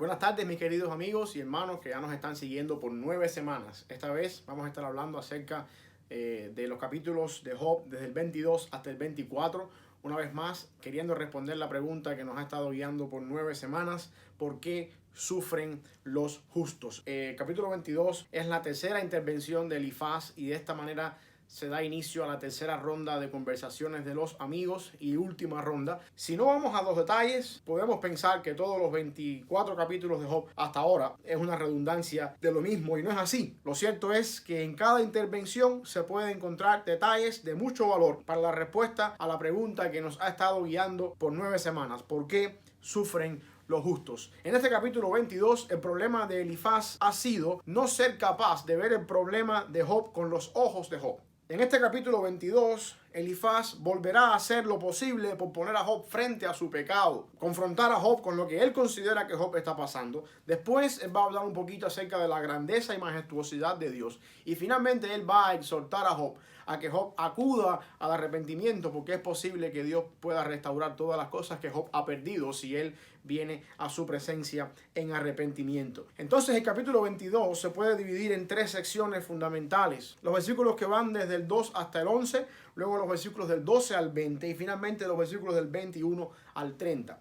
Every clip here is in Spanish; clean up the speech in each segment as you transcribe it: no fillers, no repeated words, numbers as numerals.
Buenas tardes, mis queridos amigos y hermanos que ya nos están siguiendo por 9 semanas. Esta vez vamos a estar hablando acerca de los capítulos de Job desde el 22 hasta el 24. Una vez más, queriendo responder la pregunta que nos ha estado guiando por 9 semanas: ¿por qué sufren los justos? Capítulo 22 es la tercera intervención de Elifaz y de esta manera se da inicio a la tercera ronda de conversaciones de los amigos y última ronda. Si no vamos a los detalles, podemos pensar que todos los 24 capítulos de Job hasta ahora es una redundancia de lo mismo, y no es así. Lo cierto es que en cada intervención se puede encontrar detalles de mucho valor para la respuesta a la pregunta que nos ha estado guiando por 9 semanas: ¿por qué sufren los justos? En este capítulo 22, el problema de Elifaz ha sido no ser capaz de ver el problema de Job con los ojos de Job. En este capítulo 22, Elifaz volverá a hacer lo posible por poner a Job frente a su pecado, confrontar a Job con lo que él considera que Job está pasando. Después él va a hablar un poquito acerca de la grandeza y majestuosidad de Dios. Y finalmente él va a exhortar a Job a que Job acuda al arrepentimiento, porque es posible que Dios pueda restaurar todas las cosas que Job ha perdido si él viene a su presencia en arrepentimiento. Entonces el capítulo 22 se puede dividir en 3 secciones fundamentales: los versículos que van desde el 2 hasta el 11, luego los versículos del 12 al 20 y finalmente los versículos del 21 al 30.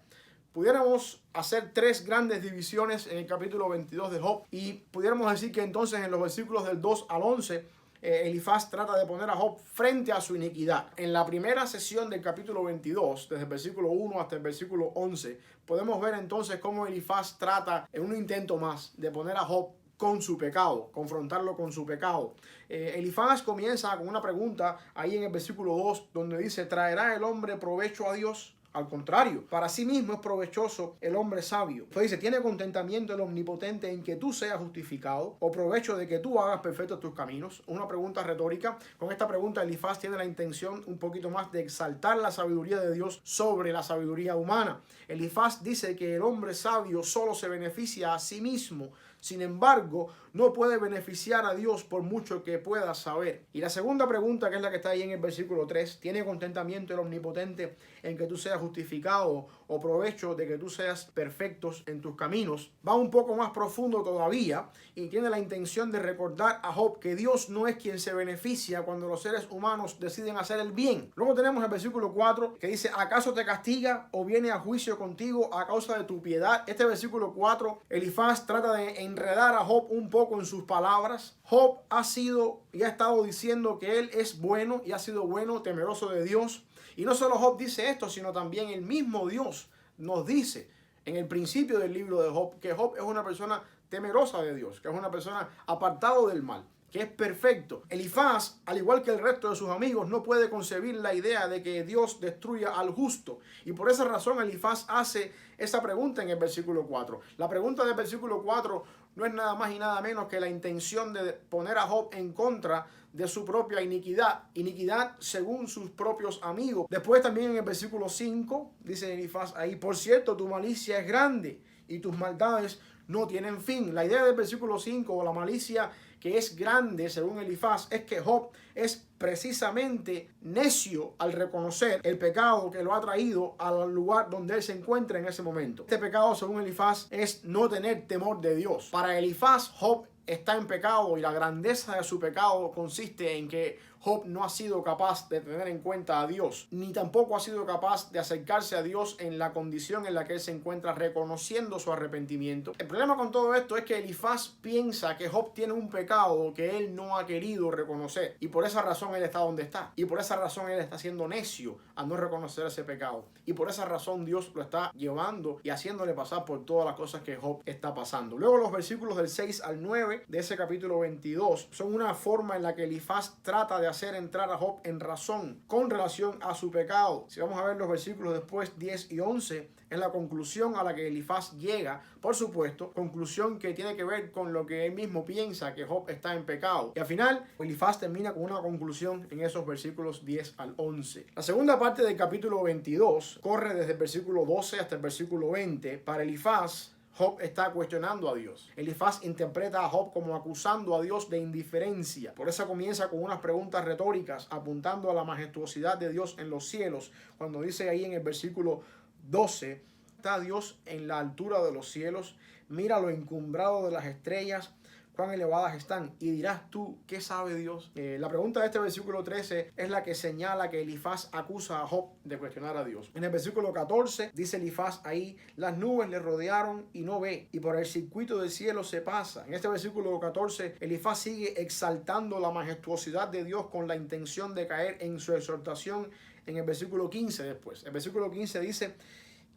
Pudiéramos hacer 3 grandes divisiones en el capítulo 22 de Job, y pudiéramos decir que entonces en los versículos del 2 al 11 Elifaz trata de poner a Job frente a su iniquidad. En la primera sesión del capítulo 22, desde el versículo 1 hasta el versículo 11, podemos ver entonces cómo Elifaz trata, en un intento más, de poner a Job con su pecado, confrontarlo con su pecado. Elifaz comienza con una pregunta ahí en el versículo 2, donde dice: ¿traerá el hombre provecho a Dios? Al contrario, para sí mismo es provechoso el hombre sabio. Entonces dice: ¿tiene contentamiento el omnipotente en que tú seas justificado, o provecho de que tú hagas perfectos tus caminos? Una pregunta retórica. Con esta pregunta Elifaz tiene la intención un poquito más de exaltar la sabiduría de Dios sobre la sabiduría humana. Elifaz dice que el hombre sabio solo se beneficia a sí mismo. Sin embargo, no puede beneficiar a Dios por mucho que pueda saber. Y la segunda pregunta, que es la que está ahí en el versículo 3, ¿tiene contentamiento el omnipotente en que tú seas justificado, o provecho de que tú seas perfectos en tus caminos? Va un poco más profundo todavía y tiene la intención de recordar a Job que Dios no es quien se beneficia cuando los seres humanos deciden hacer el bien. Luego tenemos el versículo 4 que dice: ¿acaso te castiga o viene a juicio contigo a causa de tu piedad? Este versículo 4, Elifaz trata de enredar a Job un poco en sus palabras. Job ha sido y ha estado diciendo que él es bueno y ha sido bueno, temeroso de Dios. Y no solo Job dice esto, sino también el mismo Dios nos dice en el principio del libro de Job que Job es una persona temerosa de Dios, que es una persona apartado del mal, que es perfecto. Elifaz, al igual que el resto de sus amigos, no puede concebir la idea de que Dios destruya al justo. Y por esa razón Elifaz hace esa pregunta en el versículo 4. La pregunta del versículo 4 no es nada más y nada menos que la intención de poner a Job en contra de su propia iniquidad según sus propios amigos. Después también en el versículo 5 dice Elifaz ahí: por cierto, tu malicia es grande y tus maldades no tienen fin. La idea del versículo 5, o la malicia que es grande según Elifaz, es que Job es precisamente necio al reconocer el pecado que lo ha traído al lugar donde él se encuentra en ese momento. Este pecado, según Elifaz, es no tener temor de Dios. Para Elifaz, Job está en pecado, y la grandeza de su pecado consiste en que Job no ha sido capaz de tener en cuenta a Dios, ni tampoco ha sido capaz de acercarse a Dios en la condición en la que él se encuentra, reconociendo su arrepentimiento. El problema con todo esto es que Elifaz piensa que Job tiene un pecado que él no ha querido reconocer, y por esa razón él está donde está, y por esa razón él está siendo necio a no reconocer ese pecado, y por esa razón Dios lo está llevando y haciéndole pasar por todas las cosas que Job está pasando. Luego los versículos del 6 al 9 de ese capítulo 22 son una forma en la que Elifaz trata de hacer entrar a Job en razón con relación a su pecado. Si vamos a ver los versículos después 10 y 11, es la conclusión a la que Elifaz llega, por supuesto, conclusión que tiene que ver con lo que él mismo piensa, que Job está en pecado. Y al final Elifaz termina con una conclusión en esos versículos 10 al 11. La segunda parte del capítulo 22 corre desde el versículo 12 hasta el versículo 20. Para Elifaz, Job está cuestionando a Dios. Elifaz interpreta a Job como acusando a Dios de indiferencia. Por eso comienza con unas preguntas retóricas apuntando a la majestuosidad de Dios en los cielos, cuando dice ahí en el versículo 12: está Dios en la altura de los cielos, mira lo encumbrado de las estrellas, cuán elevadas están. Y dirás tú, ¿qué sabe Dios? La pregunta de este versículo 13 es la que señala que Elifaz acusa a Job de cuestionar a Dios. En el versículo 14 dice Elifaz ahí, las nubes le rodearon y no ve, y por el circuito del cielo se pasa. En este versículo 14 Elifaz sigue exaltando la majestuosidad de Dios con la intención de caer en su exhortación en el versículo 15 después. El versículo 15 dice,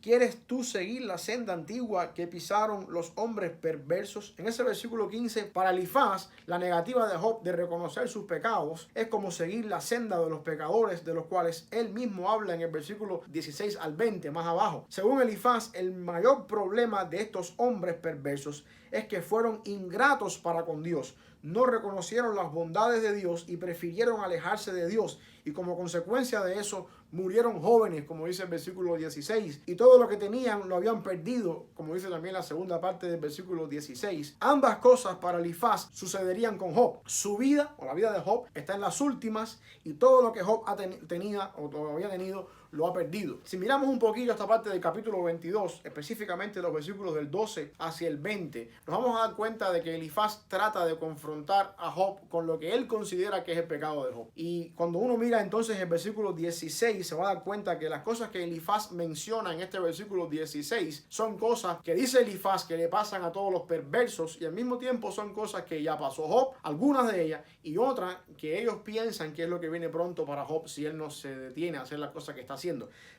¿quieres tú seguir la senda antigua que pisaron los hombres perversos? En ese versículo 15, para Elifaz, la negativa de Job de reconocer sus pecados es como seguir la senda de los pecadores, de los cuales él mismo habla en el versículo 16 al 20, más abajo. Según Elifaz, el mayor problema de estos hombres perversos es que fueron ingratos para con Dios. No reconocieron las bondades de Dios y prefirieron alejarse de Dios. Y como consecuencia de eso, murieron jóvenes, como dice el versículo 16. Y todo lo que tenían lo habían perdido, como dice también la segunda parte del versículo 16. Ambas cosas para Elifaz sucederían con Job. Su vida, o la vida de Job, está en las últimas. Y todo lo que Job tenía o había tenido, lo ha perdido. Si miramos un poquito esta parte del capítulo 22, específicamente los versículos del 12 hacia el 20, nos vamos a dar cuenta de que Elifaz trata de confrontar a Job con lo que él considera que es el pecado de Job. Y cuando uno mira entonces el versículo 16, se va a dar cuenta que las cosas que Elifaz menciona en este versículo 16 son cosas que dice Elifaz que le pasan a todos los perversos, y al mismo tiempo son cosas que ya pasó Job, algunas de ellas, y otras que ellos piensan que es lo que viene pronto para Job si él no se detiene a hacer las cosas que está haciendo.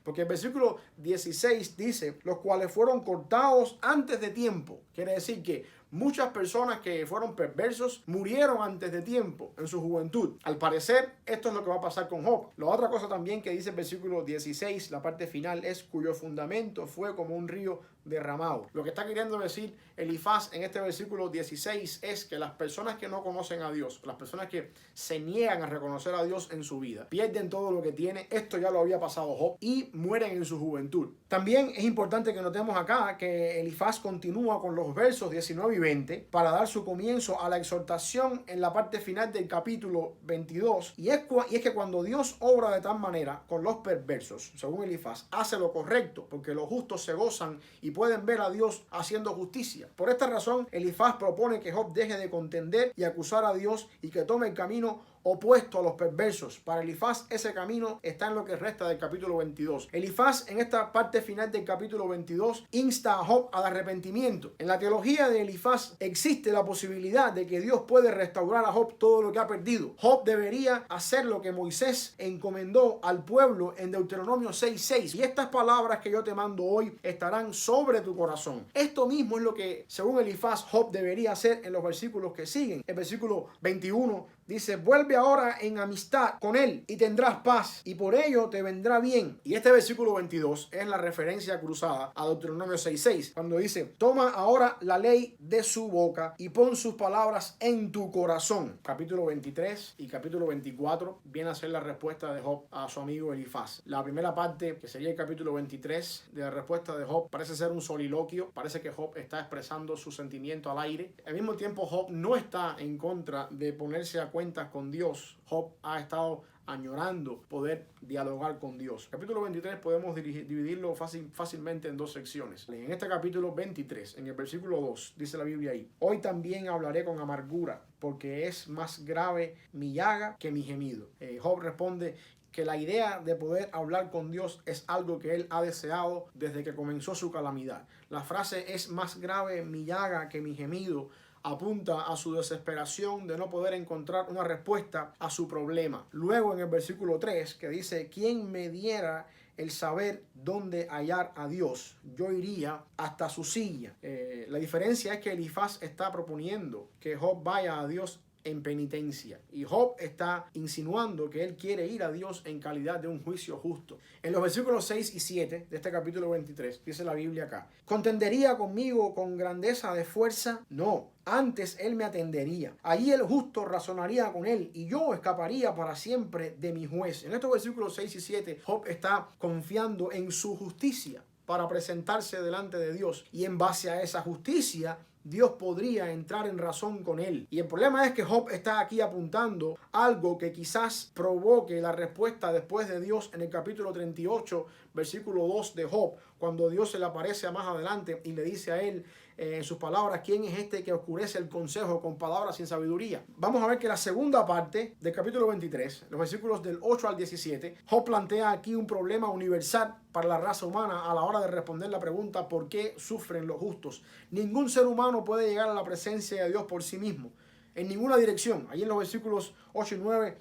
Porque el versículo 16 dice, los cuales fueron cortados antes de tiempo. Quiere decir que muchas personas que fueron perversos murieron antes de tiempo en su juventud. Al parecer, esto es lo que va a pasar con Job. La otra cosa también que dice el versículo 16, la parte final, es cuyo fundamento fue como un río derramado. Lo que está queriendo decir Elifaz en este versículo 16 es que las personas que no conocen a Dios, las personas que se niegan a reconocer a Dios en su vida, pierden todo lo que tiene. Esto ya lo había pasado Job, y mueren en su juventud. También es importante que notemos acá que Elifaz continúa con los versos 19 y 20 para dar su comienzo a la exhortación en la parte final del capítulo 22, y es que cuando Dios obra de tal manera con los perversos, según Elifaz, hace lo correcto, porque los justos se gozan y pueden ver a Dios haciendo justicia. Por esta razón, Elifaz propone que Job deje de contender y acusar a Dios y que tome el camino opuesto a los perversos. Para Elifaz, ese camino está en lo que resta del capítulo 22. Elifaz, en esta parte final del capítulo 22, insta a Job al arrepentimiento. En la teología de Elifaz existe la posibilidad de que Dios puede restaurar a Job todo lo que ha perdido. Job debería hacer lo que Moisés encomendó al pueblo en Deuteronomio 6:6. Y estas palabras que yo te mando hoy estarán sobre tu corazón. Esto mismo es lo que, según Elifaz, Job debería hacer en los versículos que siguen. El versículo 21 dice, vuelve ahora en amistad con él y tendrás paz, y por ello te vendrá bien. Y este versículo 22 es la referencia cruzada a Deuteronomio 6:6, cuando dice, toma ahora la ley de su boca y pon sus palabras en tu corazón. Capítulo 23 y capítulo 24 viene a ser la respuesta de Job a su amigo Elifaz. La primera parte, que sería el capítulo 23 de la respuesta de Job, parece ser un soliloquio. Parece que Job está expresando su sentimiento al aire. Al mismo tiempo, Job no está en contra de ponerse a cuentas con Dios. Job ha estado añorando poder dialogar con Dios. Capítulo 23 podemos dividirlo fácilmente en dos secciones. En este capítulo 23, en el versículo 2, dice la Biblia ahí, hoy también hablaré con amargura, porque es más grave mi llaga que mi gemido. Job responde que la idea de poder hablar con Dios es algo que él ha deseado desde que comenzó su calamidad. La frase es más grave mi llaga que mi gemido apunta a su desesperación de no poder encontrar una respuesta a su problema. Luego en el versículo 3, que dice, ¿quién me diera el saber dónde hallar a Dios? Yo iría hasta su silla. La diferencia es que Elifaz está proponiendo que Job vaya a Dios en penitencia, y Job está insinuando que él quiere ir a Dios en calidad de un juicio justo. En los versículos 6 y 7 de este capítulo 23 dice la Biblia acá, ¿contendería conmigo con grandeza de fuerza? No, antes él me atendería. Allí el justo razonaría con él y yo escaparía para siempre de mi juez. En estos versículos 6 y 7 Job está confiando en su justicia para presentarse delante de Dios, y en base a esa justicia Dios podría entrar en razón con él. Y el problema es que Job está aquí apuntando algo que quizás provoque la respuesta después de Dios en el capítulo 38, versículo 2 de Job, cuando Dios se le aparece más adelante y le dice a él en sus palabras: ¿quién es este que oscurece el consejo con palabras sin sabiduría? Vamos a ver que la segunda parte del capítulo 23, los versículos del 8 al 17, Job plantea aquí un problema universal para la raza humana a la hora de responder la pregunta: ¿por qué sufren los justos? Ningún ser humano puede llegar a la presencia de Dios por sí mismo, en ninguna dirección. Ahí en los versículos 8 y 9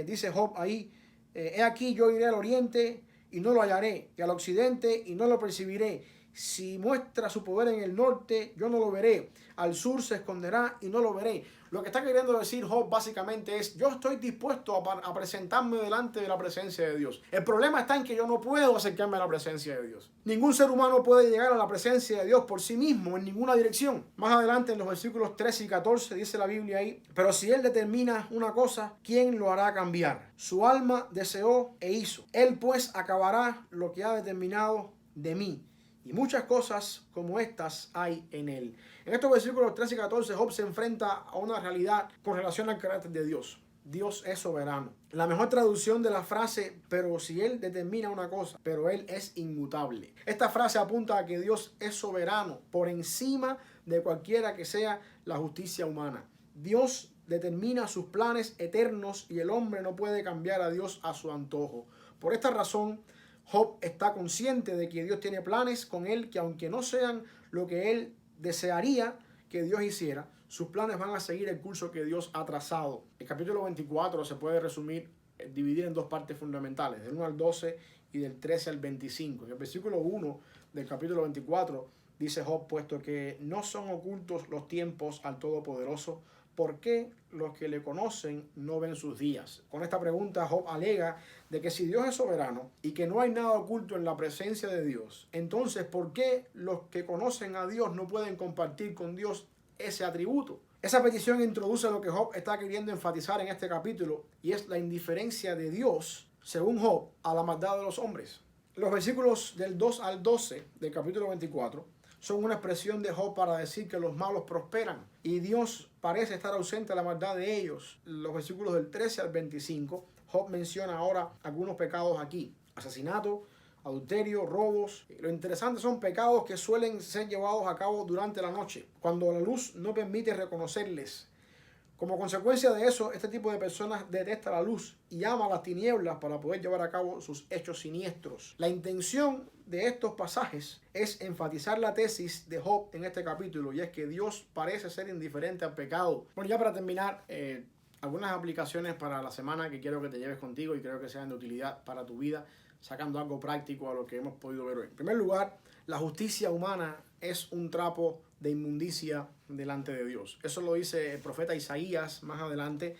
dice Job ahí: he aquí yo iré al oriente y no lo hallaré, y al occidente y no lo percibiré. Si muestra su poder en el norte, yo no lo veré. Al sur se esconderá y no lo veré. Lo que está queriendo decir Job básicamente es: yo estoy dispuesto a presentarme delante de la presencia de Dios. El problema está en que yo no puedo acercarme a la presencia de Dios. Ningún ser humano puede llegar a la presencia de Dios por sí mismo en ninguna dirección. Más adelante en los versículos 13 y 14 dice la Biblia ahí: pero si Él determina una cosa, ¿quién lo hará cambiar? Su alma deseó e hizo. Él pues acabará lo que ha determinado de mí. Y muchas cosas como estas hay en él. En estos versículos 13 y 14, Job se enfrenta a una realidad con relación al carácter de Dios. Dios es soberano. La mejor traducción de la frase: pero si Él determina una cosa, pero Él es inmutable. Esta frase apunta a que Dios es soberano por encima de cualquiera que sea la justicia humana. Dios determina sus planes eternos y el hombre no puede cambiar a Dios a su antojo. Por esta razón, Job está consciente de que Dios tiene planes con él que, aunque no sean lo que él desearía que Dios hiciera, sus planes van a seguir el curso que Dios ha trazado. El capítulo 24 se puede resumir, dividir en dos partes fundamentales, del 1 al 12 y del 13 al 25. En el versículo 1 del capítulo 24 dice Job: puesto que no son ocultos los tiempos al Todopoderoso, ¿por qué los que le conocen no ven sus días? Con esta pregunta Job alega de que si Dios es soberano y que no hay nada oculto en la presencia de Dios, entonces ¿por qué los que conocen a Dios no pueden compartir con Dios ese atributo? Esa petición introduce lo que Job está queriendo enfatizar en este capítulo, y es la indiferencia de Dios, según Job, a la maldad de los hombres. Los versículos del 2 al 12 del capítulo 24 son una expresión de Job para decir que los malos prosperan y Dios parece estar ausente de la maldad de ellos. Los versículos del 13 al 25, Job menciona ahora algunos pecados aquí: asesinato, adulterio, robos. Lo interesante son pecados que suelen ser llevados a cabo durante la noche, cuando la luz no permite reconocerles. Como consecuencia de eso, este tipo de personas detesta la luz y ama las tinieblas para poder llevar a cabo sus hechos siniestros. La intención de estos pasajes es enfatizar la tesis de Job en este capítulo, y es que Dios parece ser indiferente al pecado. Bueno, ya para terminar, algunas aplicaciones para la semana que quiero que te lleves contigo y creo que sean de utilidad para tu vida, sacando algo práctico a lo que hemos podido ver hoy. En primer lugar, la justicia humana es un trapo de inmundicia delante de Dios. Eso lo dice el profeta Isaías más adelante,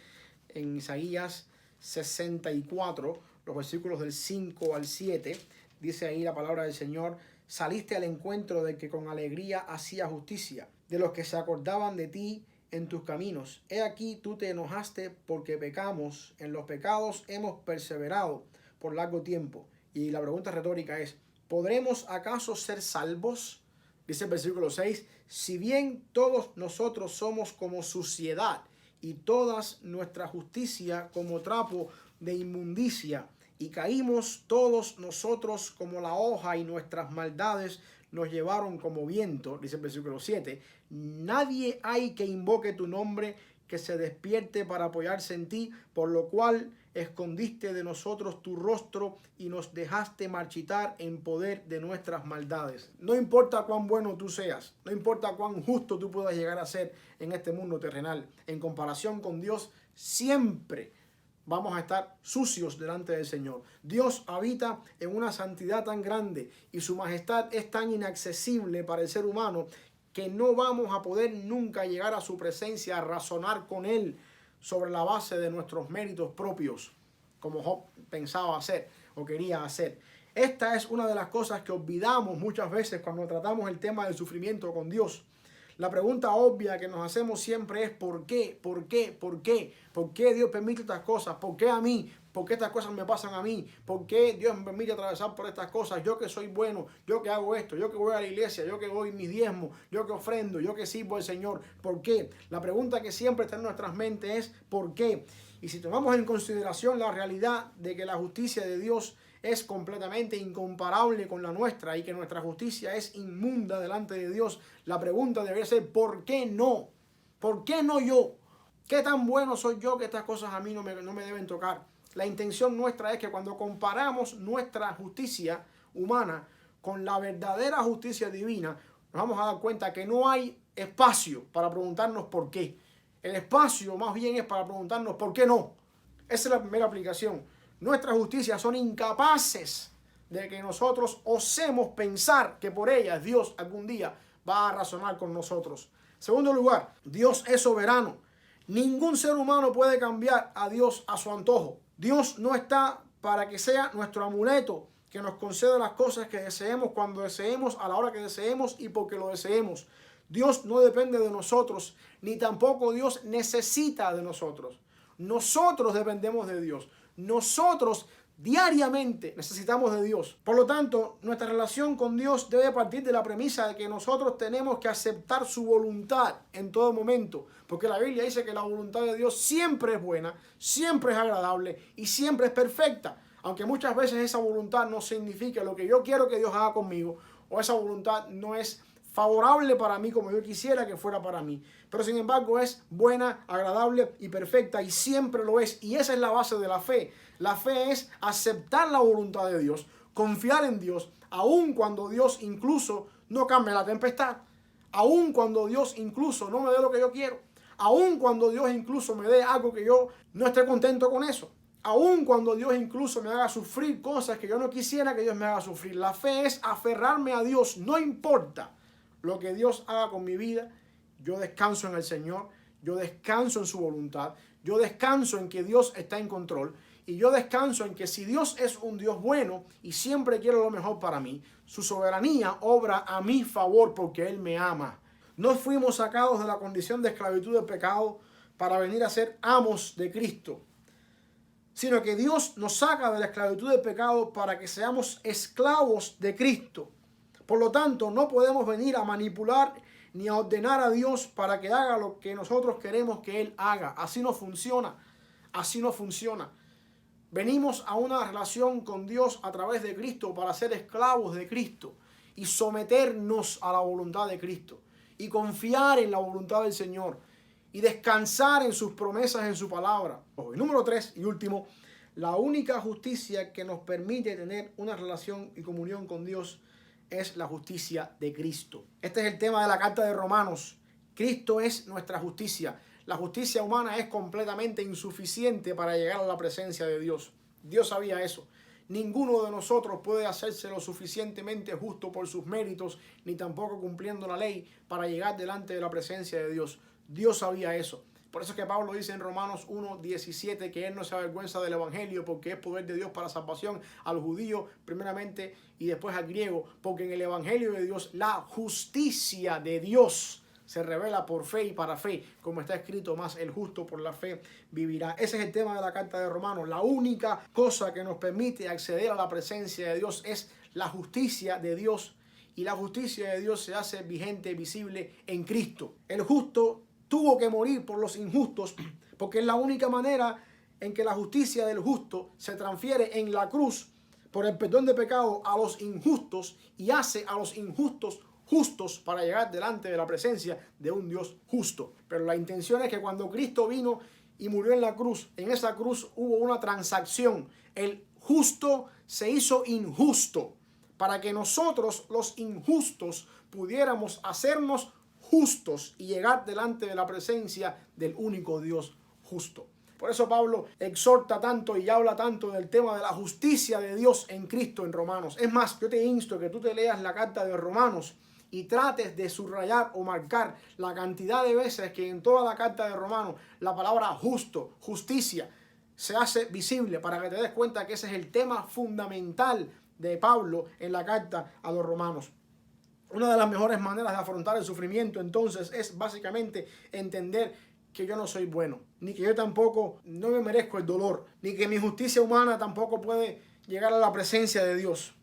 en Isaías 64, los versículos del 5 al 7. Dice ahí la palabra del Señor: saliste al encuentro del que con alegría hacía justicia, de los que se acordaban de ti en tus caminos. He aquí tú te enojaste porque pecamos, en los pecados hemos perseverado por largo tiempo. Y la pregunta retórica es: ¿podremos acaso ser salvos? Dice el versículo 6: si bien todos nosotros somos como suciedad y todas nuestra justicia como trapo de inmundicia, y caímos todos nosotros como la hoja y nuestras maldades nos llevaron como viento, dice el versículo 7, nadie hay que invoque tu nombre, que se despierte para apoyarse en ti, por lo cual escondiste de nosotros tu rostro y nos dejaste marchitar en poder de nuestras maldades. No importa cuán bueno tú seas, no importa cuán justo tú puedas llegar a ser en este mundo terrenal, en comparación con Dios, siempre vamos a estar sucios delante del Señor. Dios habita en una santidad tan grande y su majestad es tan inaccesible para el ser humano que no vamos a poder nunca llegar a su presencia, a razonar con Él sobre la base de nuestros méritos propios, como Job pensaba hacer o quería hacer. Esta es una de las cosas que olvidamos muchas veces cuando tratamos el tema del sufrimiento con Dios. La pregunta obvia que nos hacemos siempre es ¿por qué? ¿Por qué? ¿Por qué? ¿Por qué Dios permite estas cosas? ¿Por qué a mí? ¿Por qué estas cosas me pasan a mí? ¿Por qué Dios me permite atravesar por estas cosas? Yo que soy bueno, yo que hago esto, yo que voy a la iglesia, yo que doy mis diezmos, yo que ofrendo, yo que sirvo al Señor. ¿Por qué? La pregunta que siempre está en nuestras mentes es ¿por qué? Y si tomamos en consideración la realidad de que la justicia de Dios es completamente incomparable con la nuestra y que nuestra justicia es inmunda delante de Dios, la pregunta debería ser ¿por qué no? ¿Por qué no yo? ¿Qué tan bueno soy yo que estas cosas a mí no me deben tocar? La intención nuestra es que cuando comparamos nuestra justicia humana con la verdadera justicia divina, nos vamos a dar cuenta que no hay espacio para preguntarnos por qué. El espacio más bien es para preguntarnos por qué no. Esa es la primera aplicación. Nuestras justicias son incapaces de que nosotros osemos pensar que por ellas Dios algún día va a razonar con nosotros. Segundo lugar, Dios es soberano. Ningún ser humano puede cambiar a Dios a su antojo. Dios no está para que sea nuestro amuleto que nos conceda las cosas que deseemos cuando deseemos, a la hora que deseemos y porque lo deseemos. Dios no depende de nosotros, ni tampoco Dios necesita de nosotros. Nosotros dependemos de Dios. Nosotros diariamente necesitamos de Dios. Por lo tanto, nuestra relación con Dios debe partir de la premisa de que nosotros tenemos que aceptar su voluntad en todo momento. Porque la Biblia dice que la voluntad de Dios siempre es buena, siempre es agradable y siempre es perfecta. Aunque muchas veces esa voluntad no significa lo que yo quiero que Dios haga conmigo, o esa voluntad no es favorable para mí como yo quisiera que fuera para mí. Pero sin embargo es buena, agradable y perfecta y siempre lo es. Y esa es la base de la fe. La fe es aceptar la voluntad de Dios, confiar en Dios, aun cuando Dios incluso no cambie la tempestad, aun cuando Dios incluso no me dé lo que yo quiero, aun cuando Dios incluso me dé algo que yo no esté contento con eso. Aun cuando Dios incluso me haga sufrir cosas que yo no quisiera que Dios me haga sufrir. La fe es aferrarme a Dios, no importa lo que Dios haga con mi vida. Yo descanso en el Señor, yo descanso en su voluntad, yo descanso en que Dios está en control y yo descanso en que si Dios es un Dios bueno y siempre quiere lo mejor para mí, su soberanía obra a mi favor porque Él me ama. No fuimos sacados de la condición de esclavitud del pecado para venir a ser amos de Cristo, sino que Dios nos saca de la esclavitud del pecado para que seamos esclavos de Cristo. Por lo tanto, no podemos venir a manipular ni a ordenar a Dios para que haga lo que nosotros queremos que Él haga. Así no funciona. Así no funciona. Venimos a una relación con Dios a través de Cristo para ser esclavos de Cristo y someternos a la voluntad de Cristo y confiar en la voluntad del Señor y descansar en sus promesas, en su palabra. Y número 3 y último, la única justicia que nos permite tener una relación y comunión con Dios es la justicia de Cristo. Este es el tema de la carta de Romanos. Cristo es nuestra justicia. La justicia humana es completamente insuficiente para llegar a la presencia de Dios. Dios sabía eso. Ninguno de nosotros puede hacerse lo suficientemente justo por sus méritos, ni tampoco cumpliendo la ley para llegar delante de la presencia de Dios. Dios sabía eso. Por eso es que Pablo dice en Romanos 1:17 que Él no se avergüenza del Evangelio porque es poder de Dios para salvación al judío primeramente y después al griego, porque en el Evangelio de Dios la justicia de Dios se revela por fe y para fe, como está escrito, más el justo por la fe vivirá. Ese es el tema de la carta de Romanos. La única cosa que nos permite acceder a la presencia de Dios es la justicia de Dios, y la justicia de Dios se hace vigente, visible en Cristo. El justo tuvo que morir por los injustos, porque es la única manera en que la justicia del justo se transfiere en la cruz por el perdón de pecado a los injustos y hace a los injustos justos para llegar delante de la presencia de un Dios justo. Pero la intención es que cuando Cristo vino y murió en la cruz, en esa cruz hubo una transacción. El justo se hizo injusto para que nosotros, los injustos, pudiéramos hacernos justos y llegar delante de la presencia del único Dios justo. Por eso Pablo exhorta tanto y habla tanto del tema de la justicia de Dios en Cristo en Romanos. Es más, yo te insto que tú te leas la carta de Romanos y trates de subrayar o marcar la cantidad de veces que en toda la carta de Romanos la palabra justo, justicia, se hace visible para que te des cuenta que ese es el tema fundamental de Pablo en la carta a los romanos. Una de las mejores maneras de afrontar el sufrimiento entonces es básicamente entender que yo no soy bueno, ni que yo tampoco no me merezco el dolor, ni que mi justicia humana tampoco puede llegar a la presencia de Dios,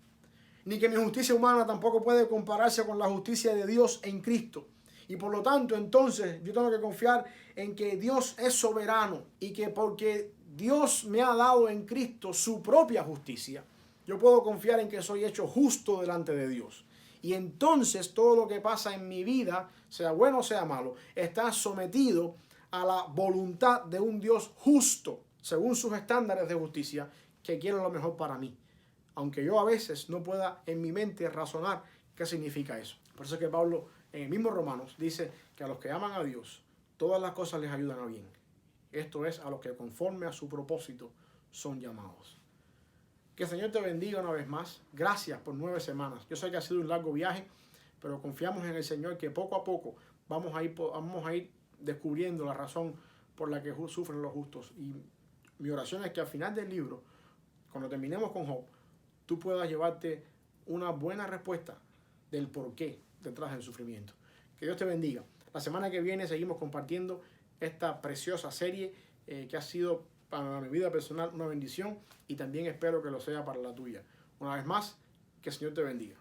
ni que mi justicia humana tampoco puede compararse con la justicia de Dios en Cristo. Y por lo tanto, entonces, yo tengo que confiar en que Dios es soberano y que porque Dios me ha dado en Cristo su propia justicia, yo puedo confiar en que soy hecho justo delante de Dios. Y entonces todo lo que pasa en mi vida, sea bueno o sea malo, está sometido a la voluntad de un Dios justo, según sus estándares de justicia, que quiere lo mejor para mí. Aunque yo a veces no pueda en mi mente razonar qué significa eso. Por eso es que Pablo, en el mismo Romanos, dice que a los que aman a Dios, todas las cosas les ayudan a bien. Esto es, a los que conforme a su propósito son llamados. Que el Señor te bendiga una vez más. Gracias por 9 semanas. Yo sé que ha sido un largo viaje, pero confiamos en el Señor que poco a poco vamos a ir descubriendo la razón por la que sufren los justos. Y mi oración es que al final del libro, cuando terminemos con Job, tú puedas llevarte una buena respuesta del porqué detrás del sufrimiento. Que Dios te bendiga. La semana que viene seguimos compartiendo esta preciosa serie que ha sido para mi vida personal una bendición y también espero que lo sea para la tuya. Una vez más, que el Señor te bendiga.